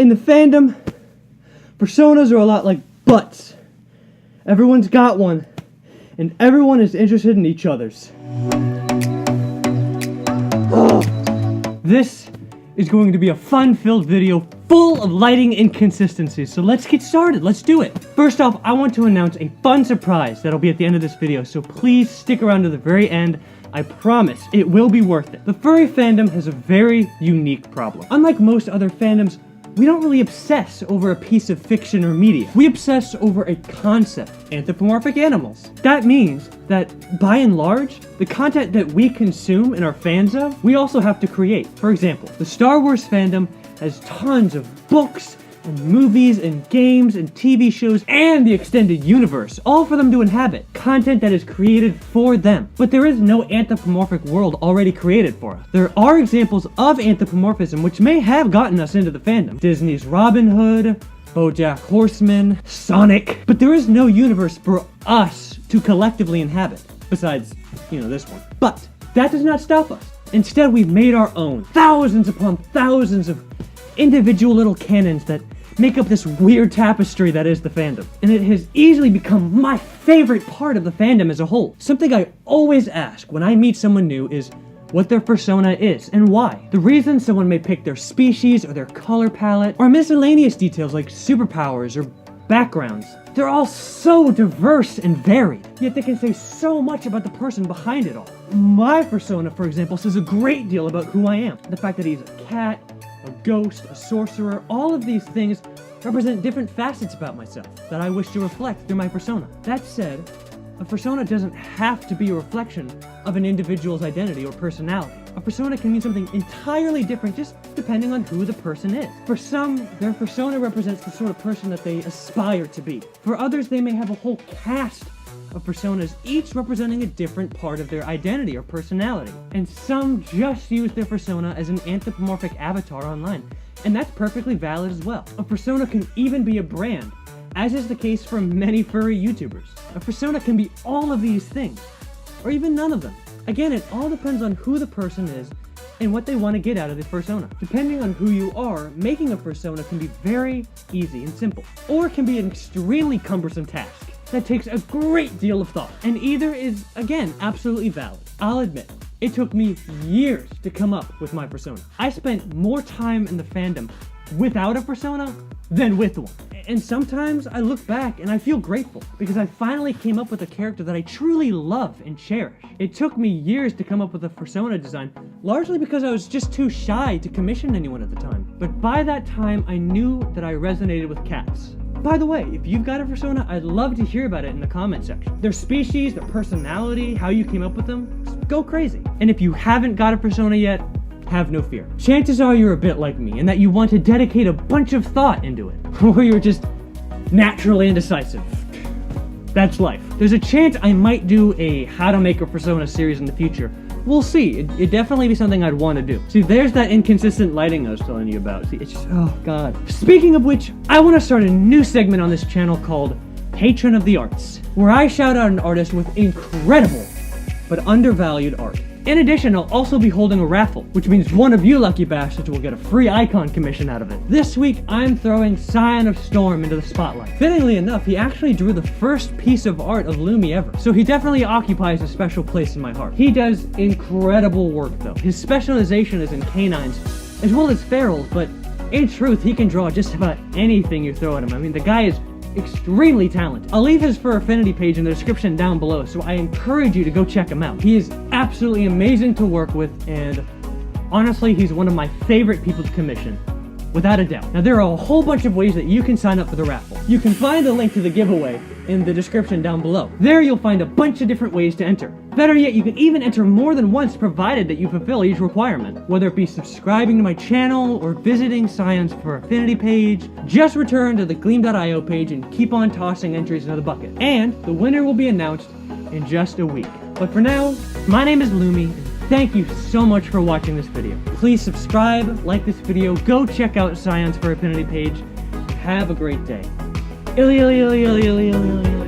In the fandom, personas are a lot like butts. Everyone's got one, and everyone is interested in each other's. This is going to be a fun-filled video full of lighting inconsistencies, so let's get started. Let's do it. First off, I want to announce a fun surprise that'll be at the end of this video, so please stick around to the very end. I promise it will be worth it. The furry fandom has a very unique problem. Unlike most other fandoms, we don't really obsess over a piece of fiction or media. We obsess over a concept, anthropomorphic animals. That means that, by and large, the content that we consume and are fans of, we also have to create. For example, the Star Wars fandom has tons of books, and movies, and games, and TV shows, and the extended universe, all for them to inhabit. Content that is created for them. But there is no anthropomorphic world already created for us. There are examples of anthropomorphism which may have gotten us into the fandom. Disney's Robin Hood, BoJack Horseman, Sonic. But there is no universe for us to collectively inhabit, besides, this one. But that does not stop us. Instead, we've made our own. Thousands upon thousands of individual little canons that make up this weird tapestry that is the fandom. And it has easily become my favorite part of the fandom as a whole. Something I always ask when I meet someone new is what their persona is and why. The reason someone may pick their species or their color palette or miscellaneous details like superpowers or backgrounds. They're all so diverse and varied, yet they can say so much about the person behind it all. My persona, for example, says a great deal about who I am. The fact that he's a cat, a ghost, a sorcerer, all of these things represent different facets about myself that I wish to reflect through my persona. That said, a persona doesn't have to be a reflection of an individual's identity or personality. A persona can mean something entirely different just depending on who the person is. For some, their persona represents the sort of person that they aspire to be. For others, they may have a whole cast of personas, each representing a different part of their identity or personality. And some just use their persona as an anthropomorphic avatar online, and that's perfectly valid as well. A persona can even be a brand, as is the case for many furry YouTubers. A persona can be all of these things, or even none of them. Again, it all depends on who the person is and what they want to get out of the persona. Depending on who you are, making a persona can be very easy and simple, or it can be an extremely cumbersome task that takes a great deal of thought, and either is, again, absolutely valid. I'll admit, it took me years to come up with my persona. I spent more time in the fandom without a persona than with one. And sometimes I look back and I feel grateful because I finally came up with a character that I truly love and cherish. It took me years to come up with a persona design, largely because I was just too shy to commission anyone at the time. But by that time, I knew that I resonated with cats. By the way, if you've got a persona, I'd love to hear about it in the comment section. Their species, their personality, how you came up with them, just go crazy. And if you haven't got a persona yet, have no fear. Chances are you're a bit like me, and that you want to dedicate a bunch of thought into it. Or you're just naturally indecisive. That's life. There's a chance I might do a how to make a persona series in the future. We'll see. It'd definitely be something I'd want to do. See, there's that inconsistent lighting I was telling you about. See, it's just, oh god. Speaking of which, I want to start a new segment on this channel called Patron of the Arts, where I shout out an artist with incredible but undervalued art. In addition, I'll also be holding a raffle, which means one of you lucky bastards will get a free icon commission out of it. This week, I'm throwing Scion of Storm into the spotlight. Fittingly enough, he actually drew the first piece of art of Lumi ever, so he definitely occupies a special place in my heart. He does incredible work though. His specialization is in canines, as well as ferals, but in truth, he can draw just about anything you throw at him. I mean, the guy is extremely talented. I'll leave his Fur Affinity page in the description down below, so I encourage you to go check him out. He is absolutely amazing to work with, and honestly, he's one of my favorite people to commission, without a doubt. Now, there are a whole bunch of ways that you can sign up for the raffle. You can find the link to the giveaway in the description down below. There you'll find a bunch of different ways to enter. Better yet, you can even enter more than once provided that you fulfill each requirement. Whether it be subscribing to my channel or visiting Scion's Fur Affinity page, just return to the Gleam.io page and keep on tossing entries into the bucket. And the winner will be announced in just a week. But for now, my name is Lumi, and thank you so much for watching this video. Please subscribe, like this video, go check out Scion's Fur Affinity page. Have a great day. Illy, illy, illy, illy, illy, illy, illy.